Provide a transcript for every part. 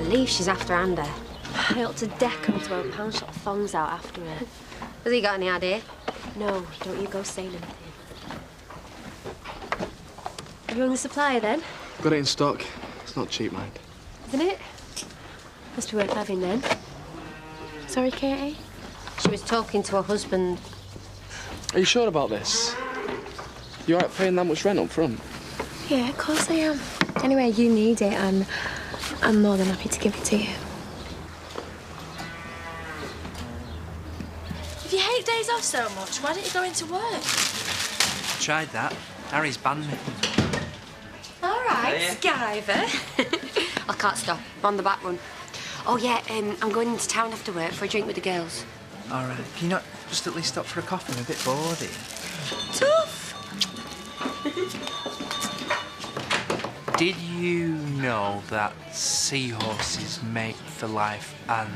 believe she's after Andy. I ought to deck her and throw pound shot thongs out after her. Has he got any idea? No, don't you go saying anything. Have you rung the supplier then? Got it in stock. It's not cheap, mind. Isn't it? Must be worth having then. Sorry, Katie? She was talking to her husband. Are you sure about this? You all right paying that much rent up front? Yeah, of course I am. Anyway, you need it, and I'm more than happy to give it to you. If you hate days off so much, why don't you go into work? Tried that. Harry's banned me. All right, Skyver. I can't stop. I'm on the back run. Oh, yeah, I'm going into town after work for a drink with the girls. All right. Can you not just at least stop for a coffee? I'm a bit bored here. Tough. Did you know that seahorses mate for life and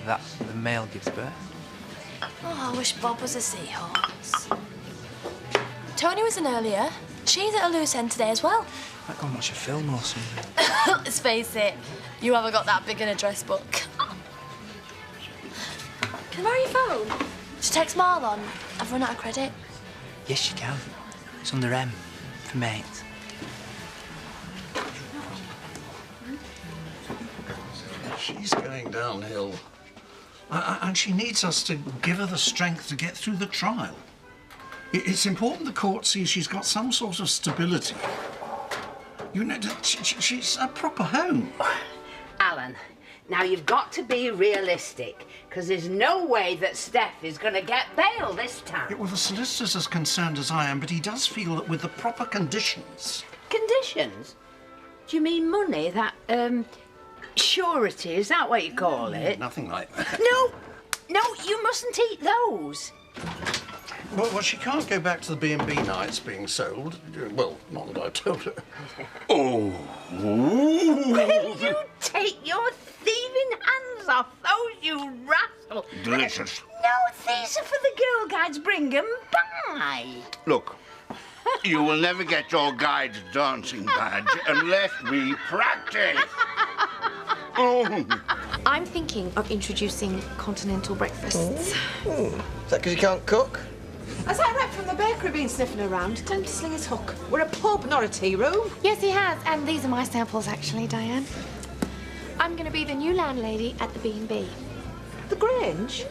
that the male gives birth? Oh, I wish Bob was a seahorse. Tony was in earlier. She's at a loose end today as well. Might go and watch a film or something. Let's face it, you haven't got that big an address book. Can I borrow your phone? To text Marlon. I've run out of credit. Yes, you can. It's under M for mate. She's going downhill. And she needs us to give her the strength to get through the trial. It's important the court sees she's got some sort of stability. You know, she's a proper home. Alan, now you've got to be realistic, because there's no way that Steph is going to get bail this time. Yeah, well, the solicitor's as concerned as I am, but he does feel that with the proper conditions... Conditions? Do you mean money? That, surety, is that what you call it? Nothing like that. No, you mustn't eat those. Well, she can't go back to the B&B nights being sold. Well, not that I told her. Oh. Will you take your thieving hands off those, you rascal? Delicious. No, these are for the Girl Guides. Bring 'em by. Look, you will never get your guide's dancing badge unless we practice. Oh. I'm thinking of introducing continental breakfasts. Is that because you can't cook? Has that rep from the bakery been sniffing around? Tell him to sling his hook. We're a pub, not a tea room. Yes, he has, and these are my samples, actually, Diane. I'm going to be the new landlady at the B&B. The Grange?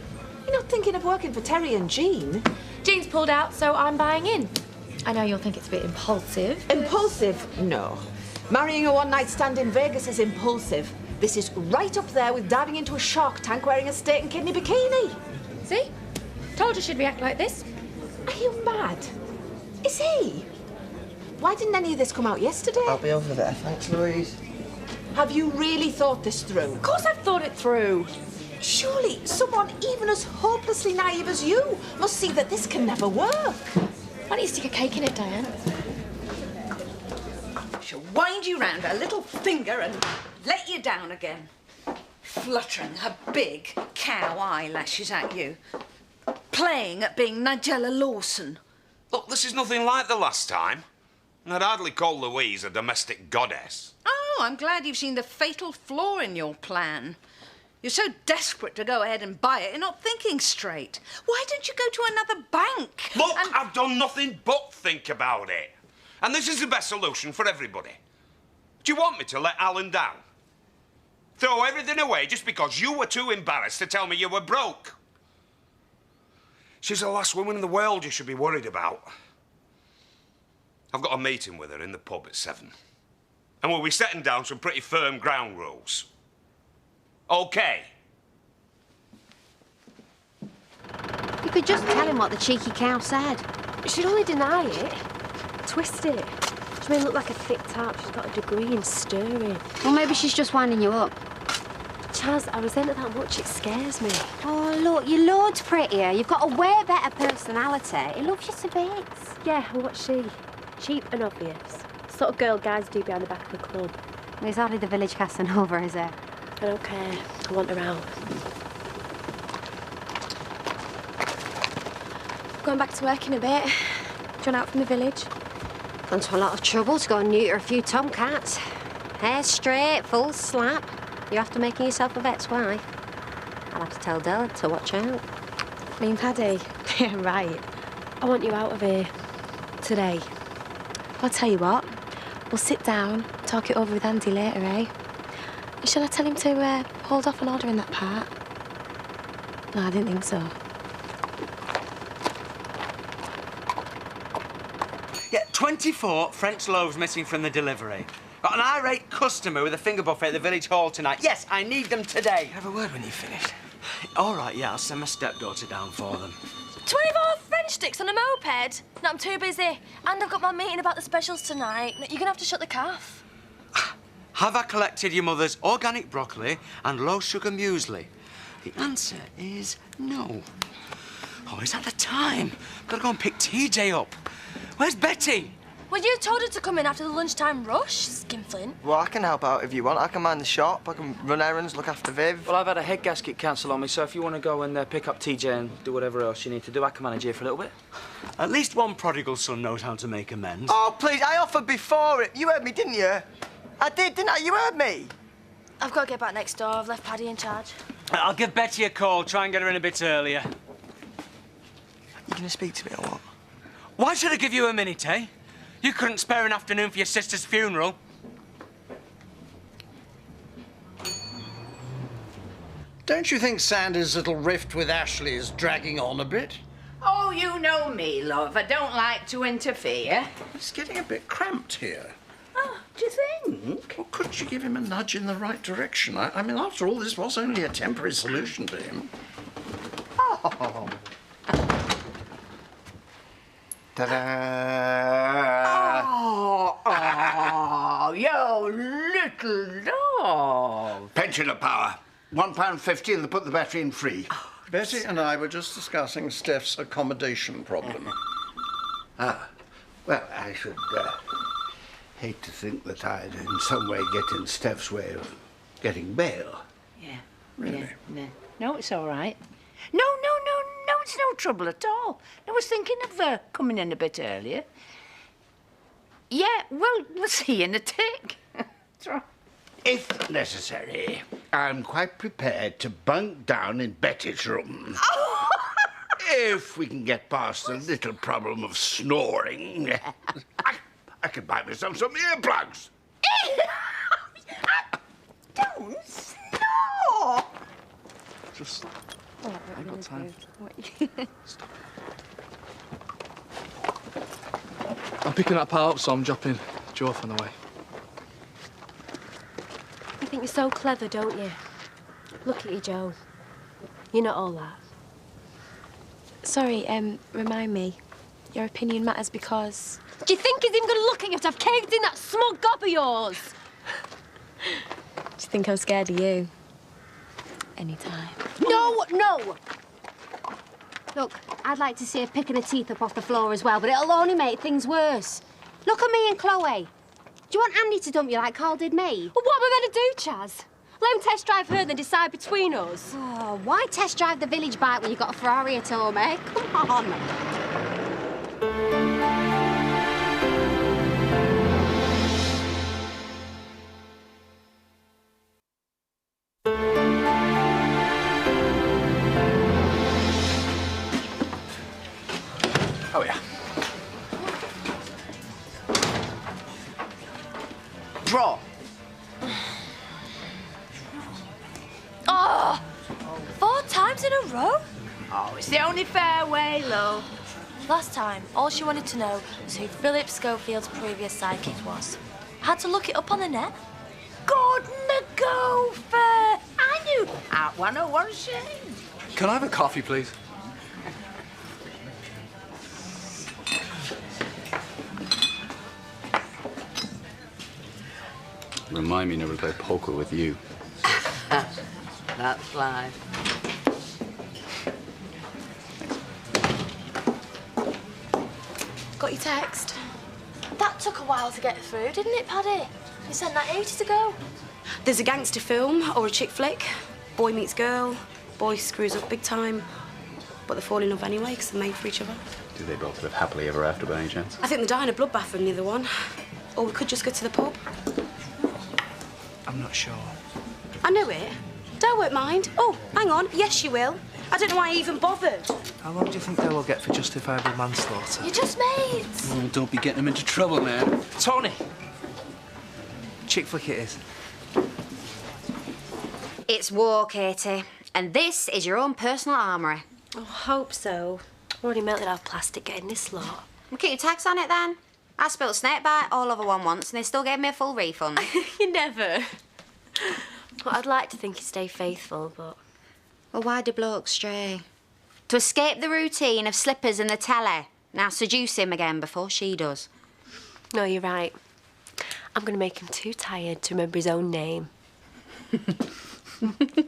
You're not thinking of working for Terry and Jean? Jean's pulled out, so I'm buying in. I know you'll think it's a bit impulsive. Impulsive? No. Marrying a one-night stand in Vegas is impulsive. This is right up there with diving into a shark tank wearing a steak and kidney bikini. See? Told you she'd react like this. Are you mad? Is he? Why didn't any of this come out yesterday? I'll be over there. Thanks, Louise. Have you really thought this through? Of course I've thought it through. Surely someone even as hopelessly naive as you must see that this can never work. Why don't you stick a cake in it, Diane? She'll wind you round her little finger and let you down again. Fluttering her big cow eyelashes at you. Playing at being Nigella Lawson. Look, this is nothing like the last time. I'd hardly call Louise a domestic goddess. Oh, I'm glad you've seen the fatal flaw in your plan. You're so desperate to go ahead and buy it, you're not thinking straight. Why don't you go to another bank? Look, I've done nothing but think about it. And this is the best solution for everybody. Do you want me to let Alan down? Throw everything away just because you were too embarrassed to tell me you were broke? She's the last woman in the world you should be worried about. I've got a meeting with her in the pub at 7. And we'll be setting down some pretty firm ground rules. OK? You could just tell him what the cheeky cow said. She'd only deny it. Twist it. She may look like a thick tart. She's got a degree in stirring. Well, maybe she's just winding you up. Chaz, I resent her that much. It scares me. Oh, look, your lord's prettier. You've got a way better personality. He loves you to bits. Yeah, and what's she? Cheap and obvious. Sort of girl guys do behind the back of the club. Well, he's hardly the village Casanova, is he? I don't care. I want her out. Going back to work in a bit. Drawn out from the village. Gone to a lot of trouble to go and neuter a few tomcats. Hair straight, full slap. You're after making yourself a vet's wife. I'll have to tell Del to watch out. I mean, Paddy, yeah, right. I want you out of here. Today. I'll tell you what. We'll sit down, talk it over with Andy later, eh? Shall I tell him to hold off on ordering that part? No, I didn't think so. Yeah, 24 French loaves missing from the delivery. Got an irate customer with a finger buffet at the village hall tonight. Yes, I need them today. Have a word when you've finished. All right, yeah, I'll send my stepdaughter down for them. 24 French sticks on a moped? No, I'm too busy. And I've got my meeting about the specials tonight. You're going to have to shut the calf. Have I collected your mother's organic broccoli and low-sugar muesli? The answer is no. Oh, is that the time? Gotta go and pick TJ up. Where's Betty? Well, you told her to come in after the lunchtime rush, Skinflint. Well, I can help out if you want. I can mind the shop, I can run errands, look after Viv. Well, I've had a head gasket cancel on me, so if you want to go and pick up TJ and do whatever else you need to do, I can manage here for a little bit. At least one prodigal son knows how to make amends. Oh, please, I offered before it. You heard me, didn't you? I did, didn't I? You heard me. I've got to get back next door. I've left Paddy in charge. I'll give Betty a call, try and get her in a bit earlier. You gonna speak to me or what? Why should I give you a minute, eh? You couldn't spare an afternoon for your sister's funeral. Don't you think Sandy's little rift with Ashley is dragging on a bit? Oh, you know me, love. I don't like to interfere. It's getting a bit cramped here. Oh, do you think? Well, couldn't you give him a nudge in the right direction? I mean, after all, this was only a temporary solution for him. Oh. Ta-da! Oh, you little dog. Pensioner power. £1.50 and they put the battery in free. Betty and I were just discussing Steph's accommodation problem. Well, I should hate to think that I'd in some way get in Steph's way of getting bail. Yeah. Really? Yeah. No, it's all right. No, it's no trouble at all. I was thinking of coming in a bit earlier. Yeah, well, we'll see you in a tick. That's right. If necessary, I'm quite prepared to bunk down in Betty's room. Oh. If we can get past the little problem of snoring. I could buy myself some earplugs. Don't snore. Just... I ain't got time. Stop it. I'm picking that part up, so I'm dropping Joe off on the way. You think you're so clever, don't you? Look at you, Joe. You're not all that. Sorry, remind me. Your opinion matters because... Do you think he's even going to look at you after I've caved in that smug gob of yours? Do you think I'm scared of you? Anytime. No! Look, I'd like to see her picking her teeth up off the floor as well, but it'll only make things worse. Look at me and Chloe. Do you want Andy to dump you like Carl did me? Well, what am I going to do, Chaz? Let him test drive her, then decide between us. Oh, why test drive the village bike when you've got a Ferrari at home, eh? Come on. Oh, yeah. Draw. Oh! 4 times in a row? Oh, it's the only fair way, love. Last time, all she wanted to know was who Philip Schofield's previous sidekick was. Had to look it up on the net. Gordon Gopher! I knew that one. Oh, what a shame. Can I have a coffee, please? Remind me never to play poker with you. That's life. Got your text? That took a while to get through, didn't it, Paddy? You sent that ages ago. There's a gangster film or a chick flick. Boy meets girl, boy screws up big time, but they fall in love anyway because they're made for each other. Do they both live happily ever after by any chance? I think they die in a bloodbath from the other one. Or we could just go to the pub. I'm not sure. I knew it. Dale won't mind. Oh, hang on. Yes, she will. I don't know why I even bothered. How long do you think Dale will get for justifiable manslaughter? You're just mates. Oh, don't be getting him into trouble, man. Tony! Chick flick it is. It's war, Katie. And this is your own personal armoury. Oh, hope so. Already melted out plastic getting this lot. Well, keep your tax on it then. I spilled snakebite all over one once and they still gave me a full refund. You never. Well, I'd like to think you stay faithful, but... Well, why do blokes stray? To escape the routine of slippers and the telly. Now seduce him again before she does. No, you're right. I'm going to make him too tired to remember his own name.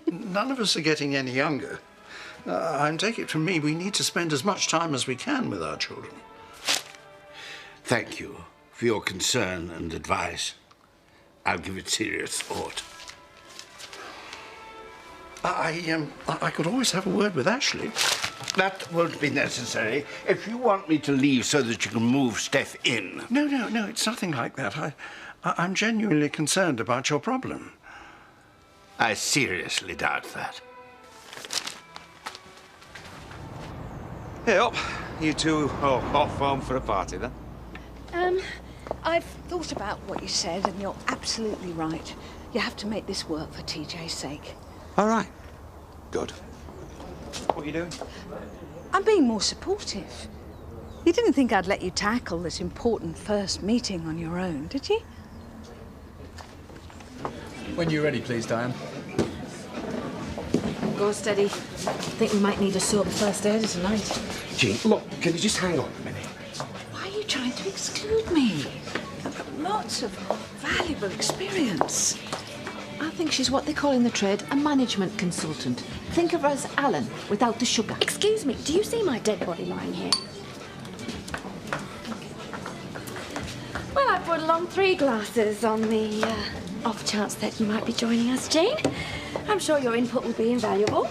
None of us are getting any younger. I take it from me, we need to spend as much time as we can with our children. Thank you for your concern and advice. I'll give it serious thought. I could always have a word with Ashley. That won't be necessary if you want me to leave so that you can move Steph in. No, it's nothing like that. I'm genuinely concerned about your problem. I seriously doubt that. Hey, up. You two off home for a party, then? I've thought about what you said, and you're absolutely right. You have to make this work for TJ's sake. All right. Good. What are you doing? I'm being more supportive. You didn't think I'd let you tackle this important first meeting on your own, did you? When you're ready, please, Diane. Go steady. I think we might need a soap first aider tonight. Jean, look, can you just hang on a minute? Why are you trying to exclude me? I've got lots of valuable experience. I think she's what they call in the trade a management consultant. Think of her as Alan without the sugar. Excuse me, do you see my dead body lying here? Well, I brought along 3 glasses on the off chance that you might be joining us, Jane. I'm sure your input will be invaluable.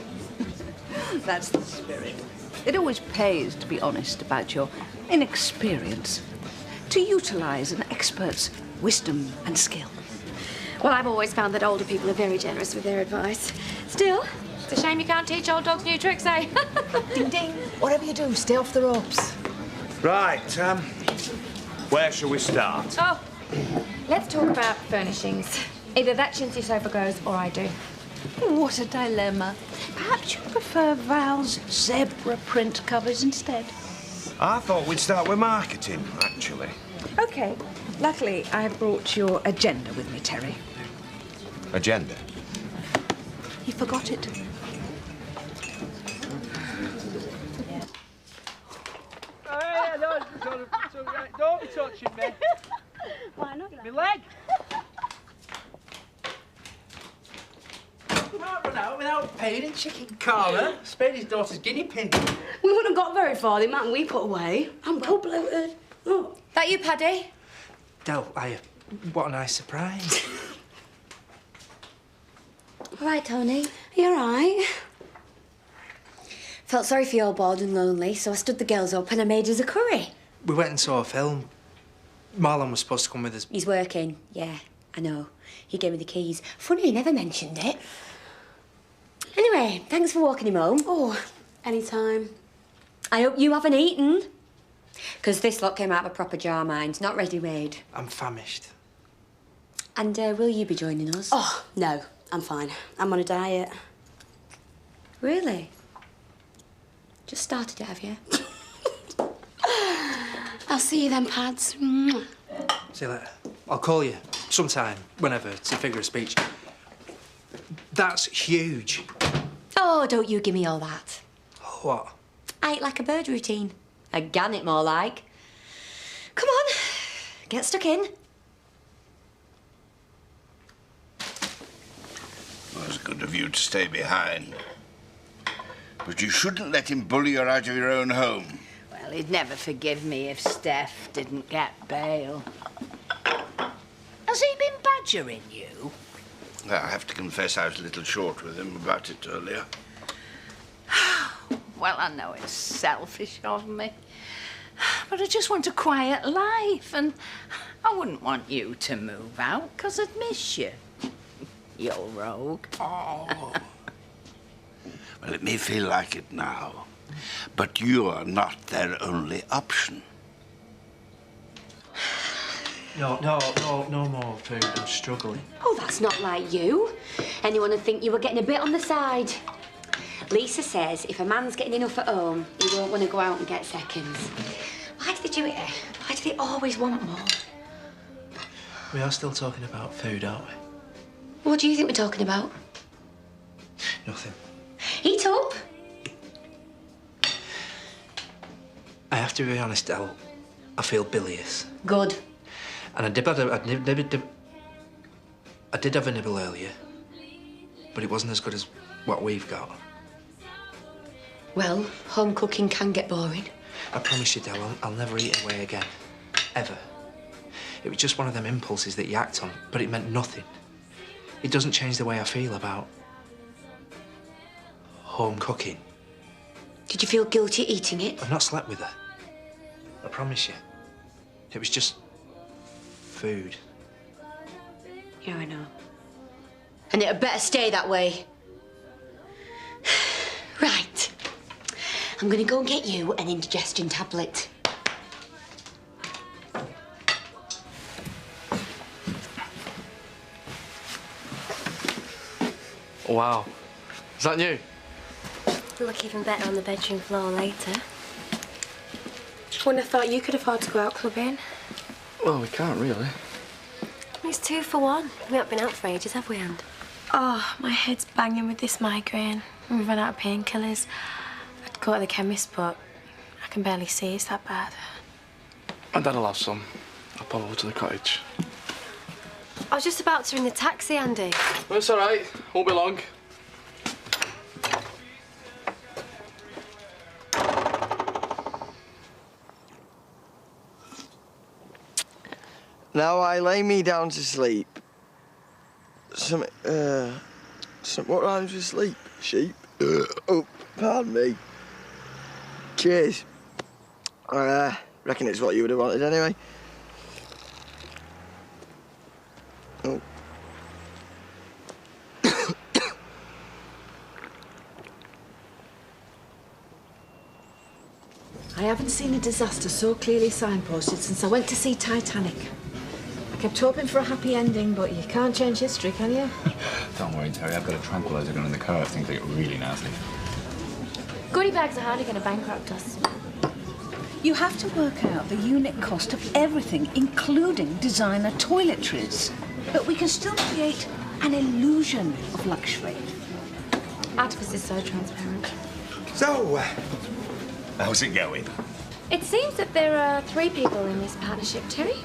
That's the spirit. It always pays to be honest about your inexperience, to utilise an expert's wisdom and skill. Well, I've always found that older people are very generous with their advice. Still, it's a shame you can't teach old dogs new tricks, eh? Ding ding. Whatever you do, stay off the ropes. Right, where shall we start? Oh, let's talk about furnishings. Either that chintzy sofa goes or I do. What a dilemma. Perhaps you prefer Val's zebra print covers instead. I thought we'd start with marketing, actually. OK. Luckily, I brought your agenda with me, Terry. Agenda? You forgot it. Hey, don't be touching me. Why not? My leg. You might run out without paying in chicken karma. Spared his daughter's guinea pig. We wouldn't have got very far, the amount we put away. I'm well bloated. Oh. That you, Paddy? Del, what a nice surprise. All right, Tony. You all right? Felt sorry for you all bored and lonely, so I stood the girls up and I made us a curry. We went and saw a film. Marlon was supposed to come with us. He's working, yeah, I know. He gave me the keys. Funny, he never mentioned it. Anyway, thanks for walking him home. Oh, anytime. I hope you haven't eaten. Because this lot came out of a proper jar, mind, not ready-made. I'm famished. And will you be joining us? Oh, no, I'm fine. I'm on a diet. Really? Just started it, have you? I'll see you then, Pads. See you later. I'll call you sometime, whenever, it's a figure of speech. That's huge. Oh, don't you give me all that. What? I ate like a bird routine. A gannet, more like. Come on, get stuck in. Well, it's good of you to stay behind. But you shouldn't let him bully you out of your own home. Well, he'd never forgive me if Steph didn't get bail. Has he been badgering you? Well, I have to confess I was a little short with him about it earlier. Well, I know it's selfish of me, but I just want a quiet life, and I wouldn't want you to move out, because I'd miss you. You old rogue. Oh. Well, it may feel like it now, but you are not their only option. No more food. I'm struggling. Oh, that's not like you. Anyone would think you were getting a bit on the side. Lisa says if a man's getting enough at home, he won't want to go out and get seconds. Why do they do it? Why do they always want more? We are still talking about food, aren't we? What do you think we're talking about? Nothing. Eat up. I have to be honest, Elle. I feel bilious. Good. And I did have a nibble earlier, but it wasn't as good as what we've got. Well, home cooking can get boring. I promise you, Del, I'll never eat away again. Ever. It was just one of them impulses that you act on, but it meant nothing. It doesn't change the way I feel about home cooking. Did you feel guilty eating it? I've not slept with her. I promise you. It was just food. Yeah, I know. And it had better stay that way. Right. I'm gonna go and get you an indigestion tablet. Wow. Is that new? It'll look even better on the bedroom floor later. Wouldn't have thought you could afford to go out clubbing. Well, we can't really. It's 2 for 1. We haven't been out for ages, have we, Anne? Oh, my head's banging with this migraine. We've run out of painkillers. I'd go to the chemist, but I can barely see. It's that bad. My dad'll have some. I'll pop over to the cottage. I was just about to ring the taxi, Andy. Well, it's all right. Won't be long. Now I lay me down to sleep. What rhymes with sleep? Sheep? Oh, pardon me. Cheers. I reckon it's what you would have wanted anyway. Oh. I haven't seen a disaster so clearly signposted since I went to see Titanic. I kept hoping for a happy ending, but you can't change history, can you? Don't worry, Terry. I've got a tranquilizer gun in the car if things get really nasty. Goodie bags are hardly going to bankrupt us. You have to work out the unit cost of everything, including designer toiletries. But we can still create an illusion of luxury. Artifice is so transparent. So, how's it going? It seems that there are 3 people in this partnership, Terry.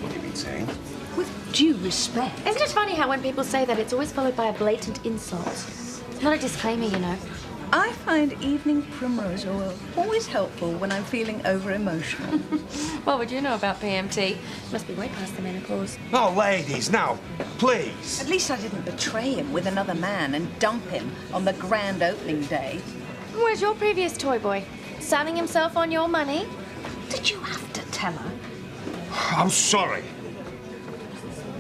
What have you been saying? With due respect. Isn't it funny how when people say that, it's always followed by a blatant insult? It's not a disclaimer, you know. I find evening primrose oil always helpful when I'm feeling over-emotional. What would you know about PMT? Must be way past the menopause. Oh, ladies, now, please. At least I didn't betray him with another man and dump him on the grand opening day. Where's your previous toy boy? Signing himself on your money? Did you have to tell her? I'm sorry.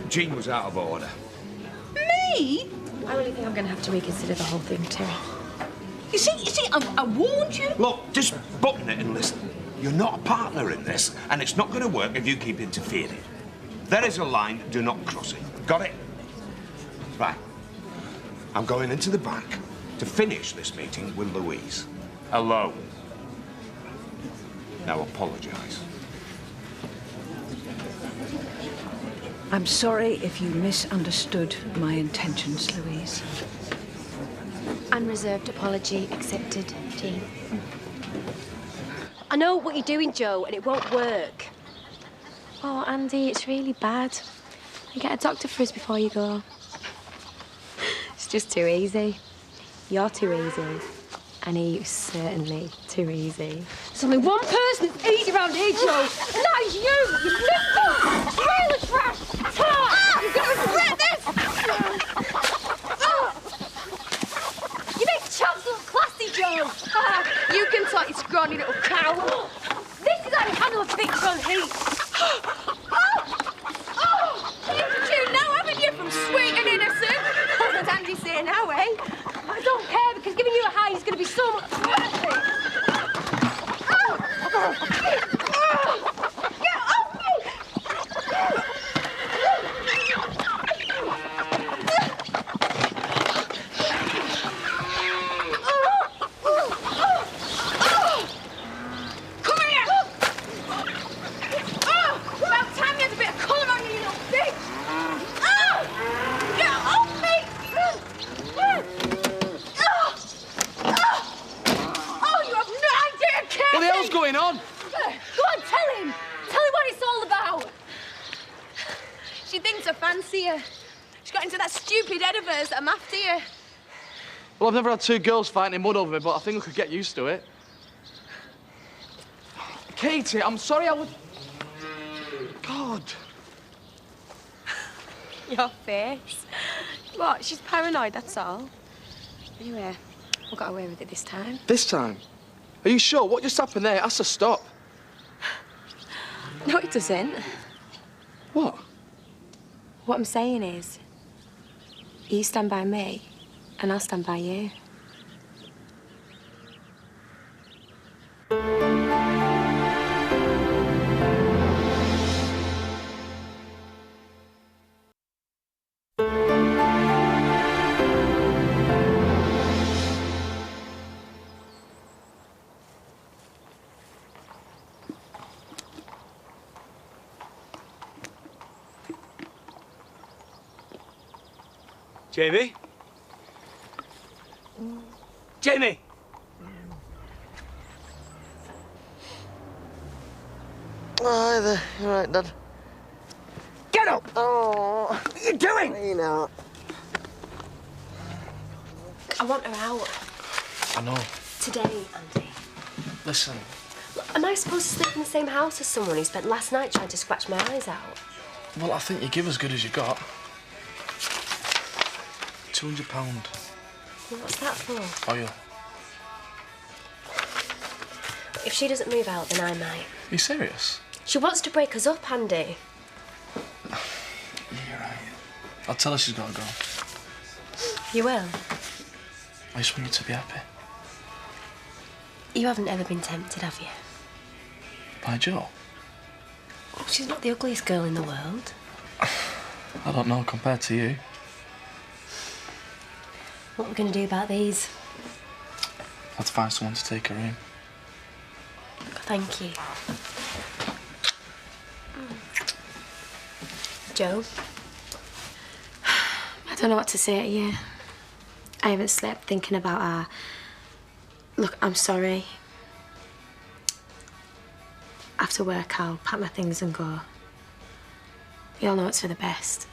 Jean was out of order. Me? I really think I'm going to have to reconsider the whole thing, Terry. You see, I warned you. Look, just button it and listen. You're not a partner in this, and it's not going to work if you keep interfering. There is a line, do not cross it. Got it? Right. I'm going into the back to finish this meeting with Louise. Alone. Now apologise. I'm sorry if you misunderstood my intentions, Louise. Unreserved apology accepted, Jean. I know what you're doing, Joe, and it won't work. Oh, Andy, it's really bad. You get a doctor for us before you go. It's just too easy. You're too easy. And he's certainly too easy. There's only one person that's easy around here, Joe, and that is you! You limp trailer trash! You've got to regret this! You make Chaps look classy, Joe! You can talk, you scrawny little cow! This is how you handle a picture on heat! You've tuned now, haven't you, from sweet and innocent? going on? Go on, tell him. Tell him what it's all about. She thinks I fancy her. She got into that stupid head of hers that I'm after you. Well, I've never had two girls fighting in mud over me, but I think I could get used to it. Katie, I'm sorry I was... God. Your face. What? She's paranoid, that's all. Anyway, we got away with it this time. This time? Are you sure? What just happened there? It has to stop. No, it doesn't. What? What I'm saying is, you stand by me, and I'll stand by you. Jamie? Jamie! Oh, hi there. You all right, Dad? Get up! Oh. What are you doing? You know. I want her out. I know. Today, Andy. Listen. Am I supposed to sleep in the same house as someone who spent last night trying to scratch my eyes out? Well, I think you give as good as you got. £200. What's that for? Oil. If she doesn't move out, then I might. Are you serious? She wants to break us up, Andy. You're right. I'll tell her she's got to go. You will? I just want you to be happy. You haven't ever been tempted, have you? By Joe? Oh, she's not the ugliest girl in the world. I don't know, compared to you. What are we going to do about these? I have to find someone to take her in. Thank you. Joe? I don't know what to say to you. I haven't slept thinking about her. Look, I'm sorry. After work, I'll pack my things and go. You'll know it's for the best.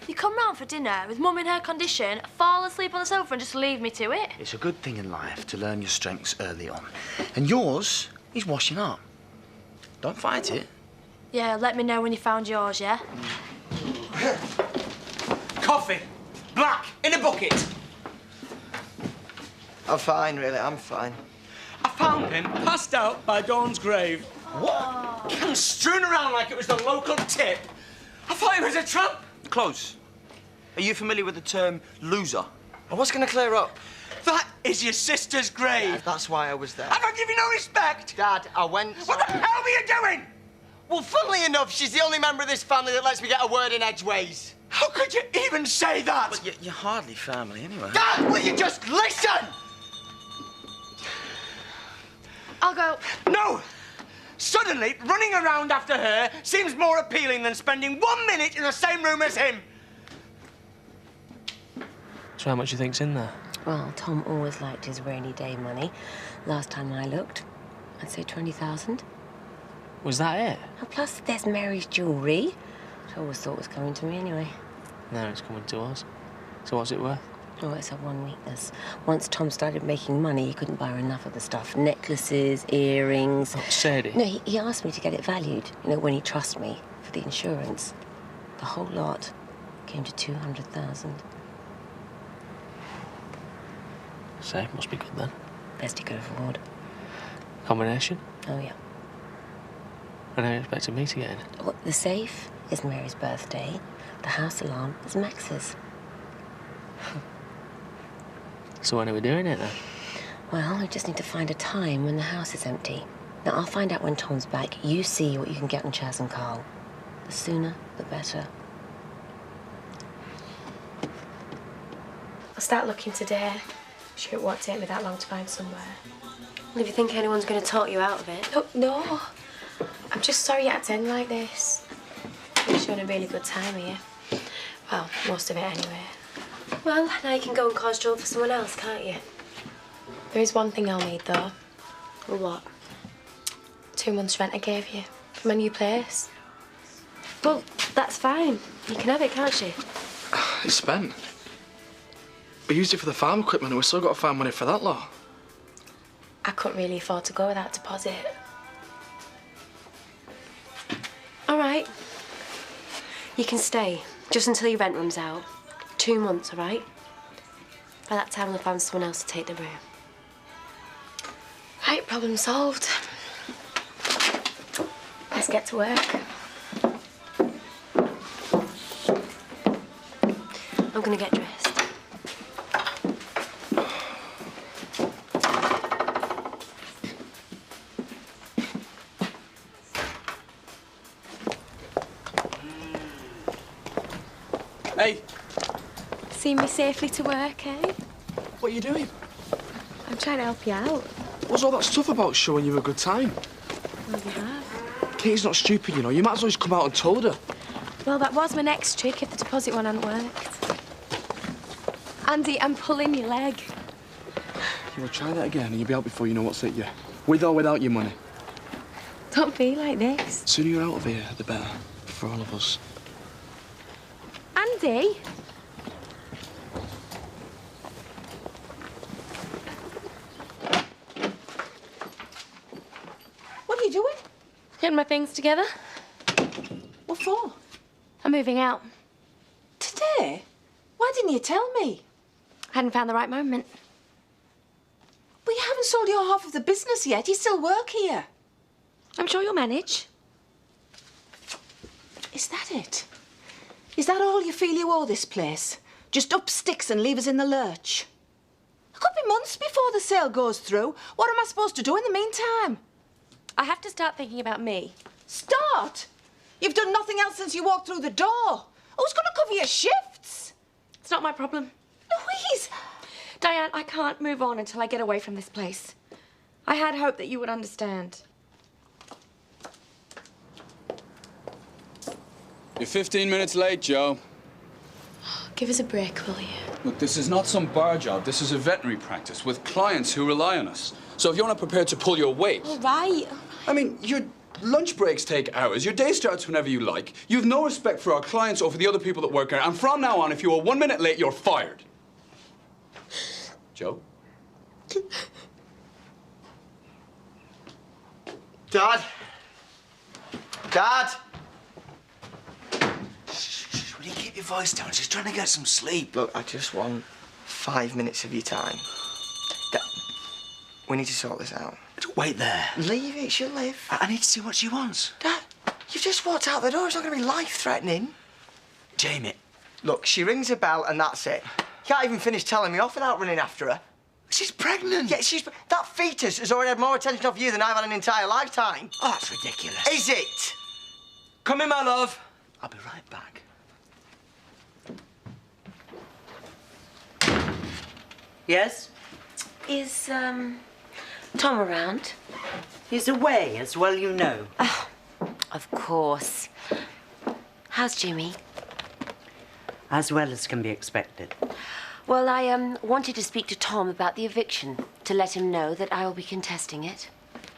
You come round for dinner with Mum in her condition, fall asleep on the sofa and just leave me to it? It's a good thing in life to learn your strengths early on. And yours is washing up. Don't fight it. Yeah, let me know when you found yours, yeah? Coffee. Black. In a bucket. I'm fine, really. I'm fine. I found him passed out by Dawn's grave. What? And strewn around like it was the local tip. I thought he was a tramp. Close. Are you familiar with the term loser? Well, what's going to clear up? That is your sister's grave. Yeah, that's why I was there. Have I given you no respect? Dad, I went... What the hell were you doing? Well, funnily enough, she's the only member of this family that lets me get a word in edgeways. How could you even say that? Well, You're hardly family, anyway. Dad, will you just listen? I'll go. No! Suddenly, running around after her seems more appealing than spending 1 minute in the same room as him. So how much do you think's in there? Well, Tom always liked his rainy day money. Last time I looked, I'd say 20,000. Was that it? Oh, plus, there's Mary's jewellery, which I always thought was coming to me anyway. No, it's coming to us. So what's it worth? Oh, it's her one weakness. Once Tom started making money, he couldn't buy her enough of the stuff. Necklaces, earrings... Oh, Sadie. No, he asked me to get it valued, you know, when he trusts me for the insurance. The whole lot came to 200,000. Say, must be good then. Best he could afford. Combination? Oh, yeah. And how are you expecting me to get in? Well, the safe is Mary's birthday. The house alarm is Max's. So when are we doing it then? Well, we just need to find a time when the house is empty. Now, I'll find out when Tom's back. You see what you can get on Chaz and Carl. The sooner, the better. I'll start looking today. Sure, it won't take me that long to find somewhere. Well, if you think anyone's going to talk you out of it... Oh, no. I'm just sorry you had to end like this. You're showing a really good time here. Well, most of it anyway. Well, now you can go and cause trouble for someone else, can't you? There is one thing I'll need, though. Well, what? 2 months' rent I gave you for my new place. Well, that's fine. You can have it, can't you? It's spent. We used it for the farm equipment and we've still got to find money for that lot. I couldn't really afford to go without deposit. All right. You can stay, just until your rent runs out. 2 months, all right? By that time, we'll find someone else to take the room. Right, problem solved. Let's get to work. I'm gonna get dressed. Hey. See me safely to work, eh? What are you doing? I'm trying to help you out. What's all that stuff about showing you a good time? Well, you have. Katie's not stupid, you know. You might as well just come out and told her. Well, that was my next trick if the deposit one hadn't worked. Andy, I'm pulling your leg. You will try that again and you'll be out before you know what's at you. With or without your money. Don't be like this. The sooner you're out of here, the better. For all of us. Andy? What are you doing? Getting my things together. What for? I'm moving out. Today? Why didn't you tell me? Hadn't found the right moment. Well, you haven't sold your half of the business yet. You still work here. I'm sure you'll manage. Is that it? Is that all you feel you owe this place? Just up sticks and leave us in the lurch? It could be months before the sale goes through. What am I supposed to do in the meantime? I have to start thinking about me. Start? You've done nothing else since you walked through the door. Who's going to cover your shifts? It's not my problem. Louise! Diane, I can't move on until I get away from this place. I had hoped that you would understand. You're 15 minutes late, Joe. Give us a break, will you? Look, this is not some bar job. This is a veterinary practice with clients who rely on us. So if you're not prepared to pull your weight... All right. I mean, your lunch breaks take hours. Your day starts whenever you like. You've no respect for our clients or for the other people that work here. And from now on, if you are 1 minute late, you're fired. Joe? Dad? Dad? Will you keep your voice down? She's trying to get some sleep. Look, I just want 5 minutes of your time. Dad, we need to sort this out. Don't wait there. Leave it, she'll live. I need to see what she wants. Dad, you've just walked out the door. It's not going to be life-threatening. Jamie. Look, she rings a bell and that's it. You can't even finish telling me off without running after her. She's pregnant. Yeah, that fetus has already had more attention off you than I've had an entire lifetime. Oh, that's ridiculous. Is it? Come in, my love. I'll be right back. Yes? Is, Tom around? He's away, as well you know. Oh, of course. How's Jimmy? As well as can be expected. Well, I, wanted to speak to Tom about the eviction, to let him know that I will be contesting it.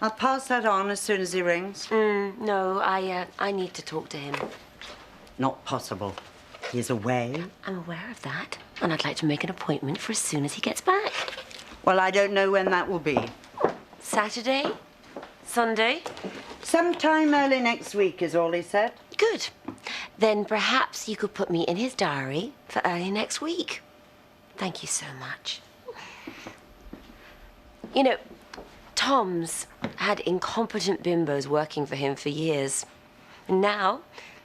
I'll pass that on as soon as he rings. No, I need to talk to him. Not possible. He's away. I'm aware of that, and I'd like to make an appointment for as soon as he gets back. Well, I don't know when that will be. Saturday? Sunday? Sometime early next week is all he said. Good. Then perhaps you could put me in his diary for early next week. Thank you so much. You know, Tom's had incompetent bimbos working for him for years. And now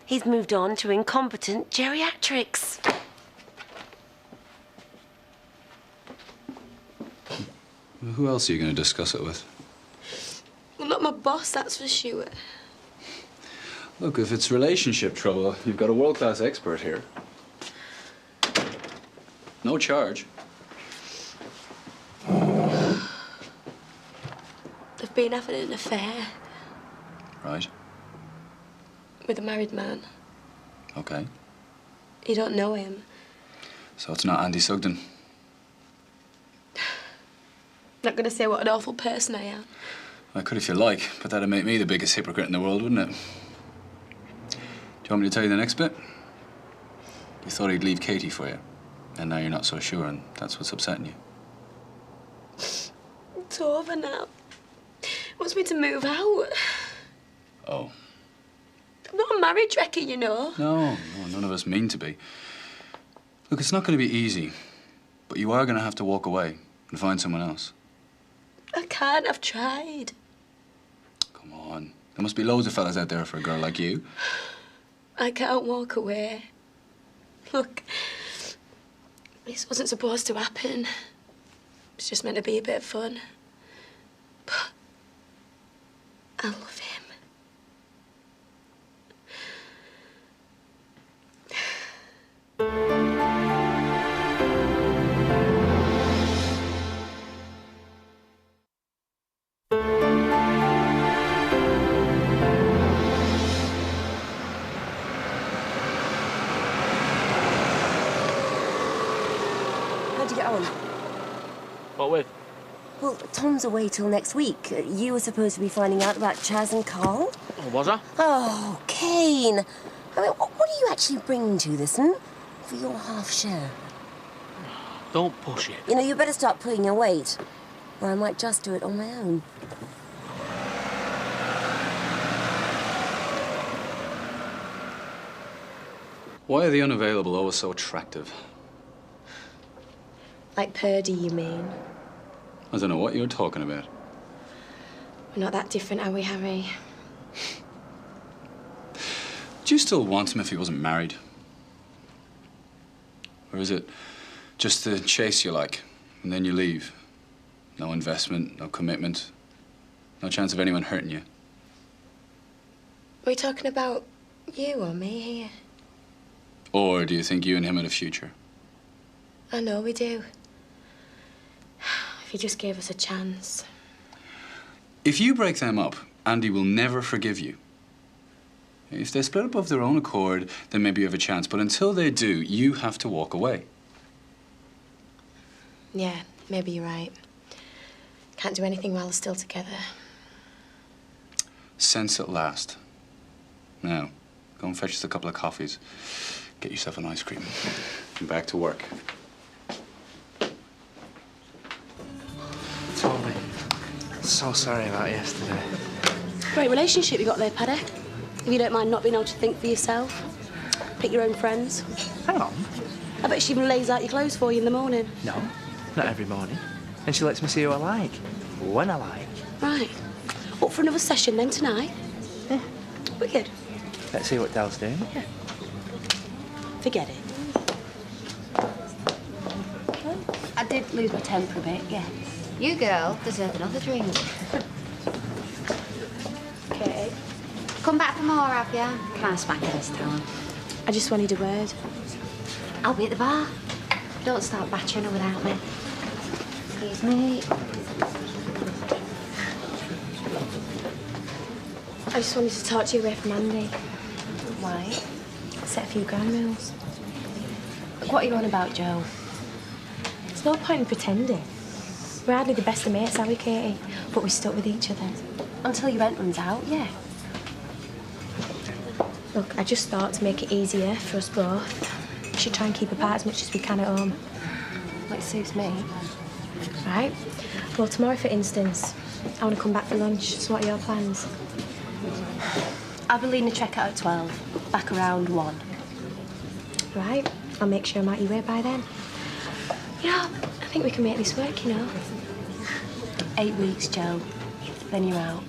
he's moved on to incompetent geriatrics. Who else are you going to discuss it with? Well, not my boss, that's for sure. Look, if it's relationship trouble, you've got a world-class expert here. No charge. They've been having an affair Right. with a married man. Okay. You don't know him. So it's not Andy Sugden. Not gonna say what an awful person I am. I could if you like, but that'd make me the biggest hypocrite in the world, wouldn't it? Do you want me to tell you the next bit? You thought he'd leave Katie for you, and now you're not so sure, and that's what's upsetting you. It's over now. He wants me to move out. Oh. I'm not a marriage wrecker, you know. No, none of us mean to be. Look, it's not going to be easy, but you are going to have to walk away and find someone else. I can't. I've tried. Come on. There must be loads of fellas out there for a girl like you. I can't walk away. Look, this wasn't supposed to happen. It's just meant to be a bit of fun. But I love him. How'd you get on? What with? Well, Tom's away till next week. You were supposed to be finding out about Chaz and Carl. Oh, was I? Oh, Kane. I mean, what are you actually bringing to this, for your half share? Don't push it. You know, you better start pulling your weight, or I might just do it on my own. Why are the unavailable always so attractive? Like Purdy, you mean? I don't know what you're talking about. We're not that different, are we, Harry? Do you still want him if he wasn't married? Or is it just the chase you like, and then you leave? No investment, no commitment, no chance of anyone hurting you. Are we talking about you or me here? Or do you think you and him had a future? I know we do. If he just gave us a chance. If you break them up, Andy will never forgive you. If they split up of their own accord, then maybe you have a chance. But until they do, you have to walk away. Yeah, maybe you're right. Can't do anything while they're still together. Sense at last. Now, go and fetch us a couple of coffees. Get yourself an ice cream. And back to work. Tommy, so sorry about yesterday. Great relationship you got there, Paddy. If you don't mind not being able to think for yourself. Pick your own friends. Hang on. I bet she even lays out your clothes for you in the morning. No, not every morning. And she lets me see who I like, when I like. Right. Up for another session then tonight? Yeah. Wicked. Let's see what Del's doing. Yeah. Forget it. I did lose my temper a bit, yeah. You, girl, deserve another drink. Okay. Come back for more, have ya? Can't smack her this time. I just wanted a word. I'll be at the bar. Don't start battering her without me. Excuse me. I just wanted to talk to you away from Andy. Why? Set a few ground rules. Look, what are you on about, Joe? There's no point in pretending. We're hardly the best of mates, are we, Katie? But we're stuck with each other. Until your rent runs out, yeah. Look, I just thought to make it easier for us both, we should try and keep apart as much as we can at home. Like, suits me. Right. Well, tomorrow, for instance, I want to come back for lunch. So what are your plans? I'll be leading a trek out at 12. Back around 1. Right. I'll make sure I'm out your way by then. You know, I think we can make this work, you know. 8 weeks, Joe. Then you're out.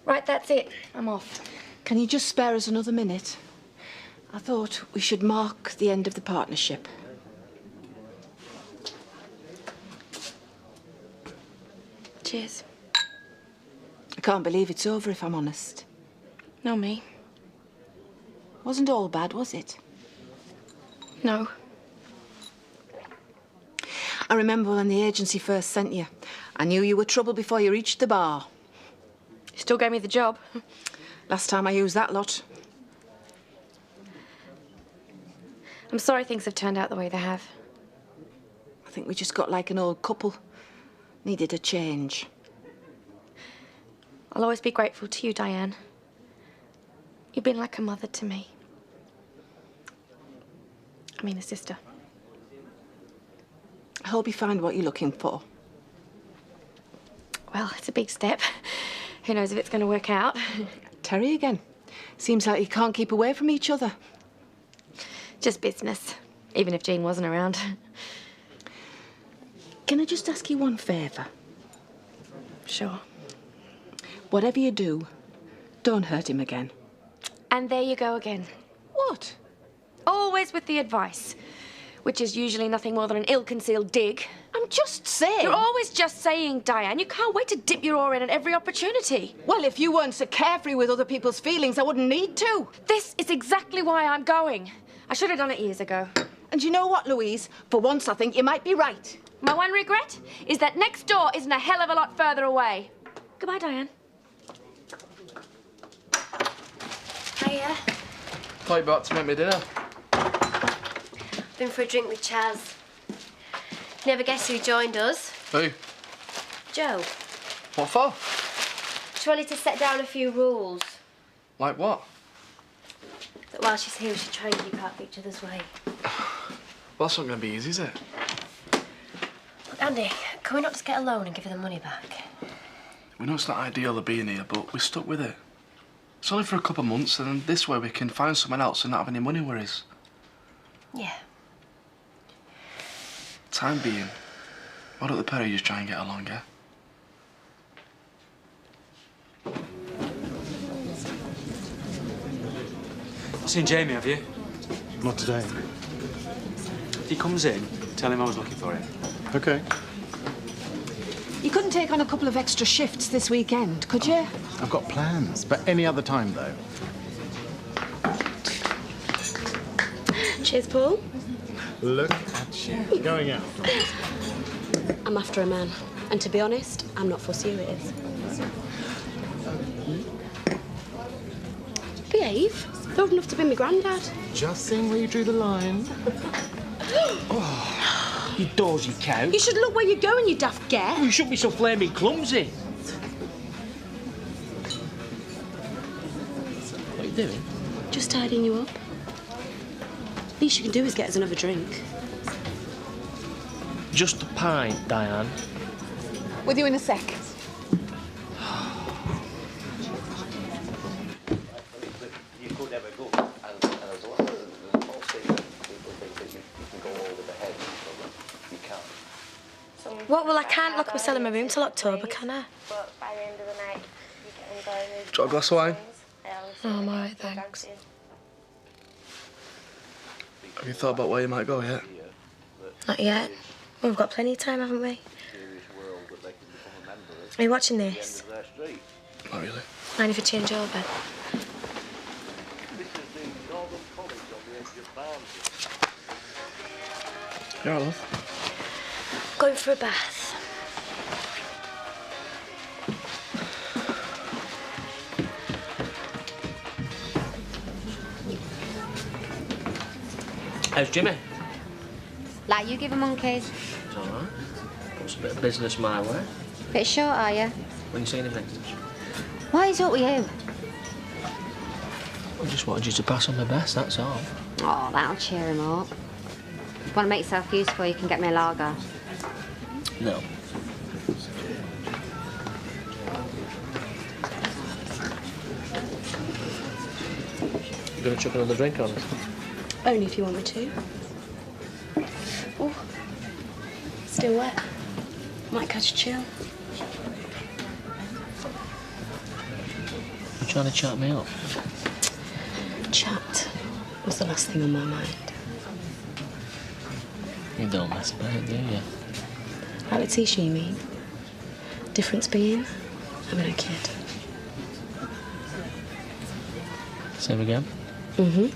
Right, that's it. I'm off. Can you just spare us another minute? I thought we should mark the end of the partnership. Cheers. I can't believe it's over, if I'm honest. No, me. Wasn't all bad, was it? No. I remember when the agency first sent you. I knew you were trouble before you reached the bar. You still gave me the job. Last time I used that lot. I'm sorry things have turned out the way they have. I think we just got like an old couple. Needed a change. I'll always be grateful to you, Diane. You've been like a mother to me. I mean, a sister. I hope you find what you're looking for. Well, it's a big step. Who knows if it's going to work out? Terry again. Seems like you can't keep away from each other. Just business, even if Jean wasn't around. Can I just ask you one favour? Sure. Whatever you do, don't hurt him again. And there you go again. What? Always with the advice, which is usually nothing more than an ill-concealed dig. I'm just saying. You're always just saying, Diane. You can't wait to dip your oar in at every opportunity. Well, if you weren't so carefree with other people's feelings, I wouldn't need to. This is exactly why I'm going. I should have done it years ago. And you know what, Louise? For once, I think you might be right. My one regret is that next door isn't a hell of a lot further away. Goodbye, Diane. Thought Hiya. you were about to make me dinner. Been for a drink with Chaz. Never guess who joined us? Who? Jo. What for? She wanted to set down a few rules. Like what? That while she's here, we should try and keep out of each other's way. Well, that's not going to be easy, is it? Look, Andy, can we not just get a loan and give her the money back? We know it's not ideal of being here, but we're stuck with it. It's only for a couple of months, and then this way we can find someone else and not have any money worries. Yeah. Time being, why don't the pair of you just try and get along, yeah? Seen Jamie, have you? Not today. If he comes in, tell him I was looking for him. Okay. You couldn't take on a couple of extra shifts this weekend, could you? I've got plans, but any other time, though. Cheers, Paul. Look at you, going out. I'm after a man. And to be honest, I'm not fussy who it is. Behave. They're old enough to be my granddad. Just seeing where you drew the line. You dozy cow. You should look where you're going, you daft get. You shouldn't be so flaming clumsy. What are you doing? Just tidying you up. Least you can do is get us another drink. Just a pint, Diane. With you in a sec. What? Well, I can't lock myself in my room till October, can I? But by the end of the night, you get them going with... Do you want a glass of wine? Oh, I'm all right, thanks. Have you thought about where you might go yet? Not yet. Well, we've got plenty of time, haven't we? Are you watching this? Not really. Mind if I change over? Yeah, I love. Going for a bath. How's Jimmy? Like you give him monkeys. It's all right. Puts a bit of business my way. Bit short, are you? When you see anything? Why is it up with you? I just wanted you to pass on my best, that's all. Oh, that'll cheer him up. If you want to make yourself useful, you can get me a lager. No. You gonna chuck another drink on us? Only if you want me to. Oh, still wet. Might catch a chill. You trying to chat me up? Chat was the last thing on my mind. You don't mess about it, do you? Like Letitia, you mean? Difference being, I'm a kid. Same again? Mm-hmm.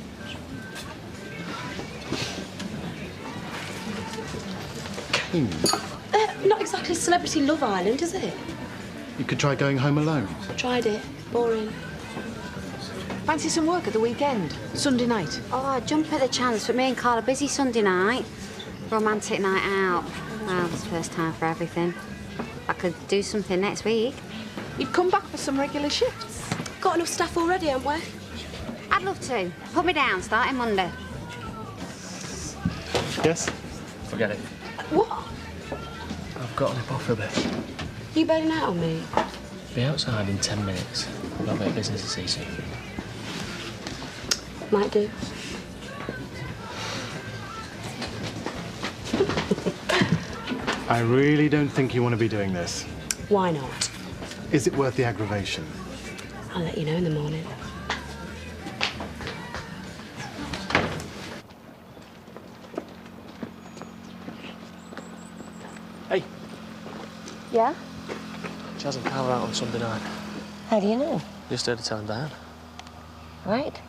Hmm. Not exactly Celebrity Love Island, is it? You could try going home alone. Tried it. Boring. Fancy some work at the weekend? Sunday night? Oh, I'd jump at the chance, but me and Carl are busy Sunday night. Romantic night out. Well, it's first time for everything. I could do something next week. You'd come back for some regular shifts. Got enough staff already, haven't we? I'd love to. Put me down, starting Monday. Yes? Forget it. What? I've got to nip off for a bit. You bailing out on me? Be outside in 10 minutes. We've got a bit of business to see soon. Might do. I really don't think you want to be doing this. Why not? Is it worth the aggravation? I'll let you know in the morning. Hey, Yeah? Chaz and Carl are out on Sunday night. How do you know? Just heard her telling Diane. Right.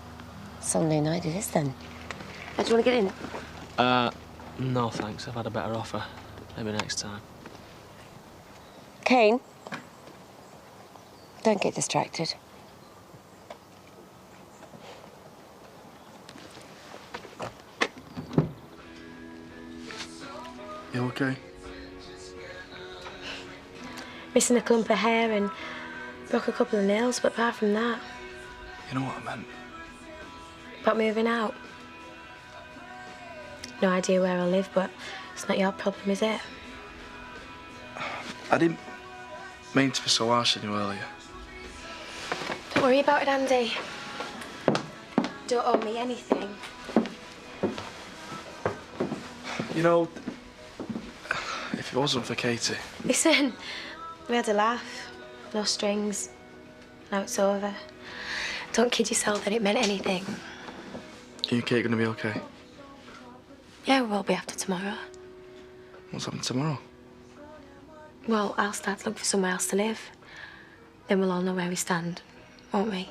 Sunday night it is then. Do you want to get in? No thanks. I've had a better offer. Maybe next time. Kane, don't get distracted. You okay? Missing a clump of hair and broke a couple of nails, but apart from that, You know what I meant? about moving out. No idea where I live, but it's not your problem, is it? I didn't mean to be so harsh on you earlier. Don't worry about it, Andy. Don't owe me anything. You know, if it wasn't for Katie, Listen, we had a laugh. No strings. Now it's over. Don't kid yourself that it meant anything. you and Kate gonna be okay? Yeah, we'll be after tomorrow. What's happening tomorrow? Well, I'll start to look for somewhere else to live. Then we'll all know where we stand, won't we?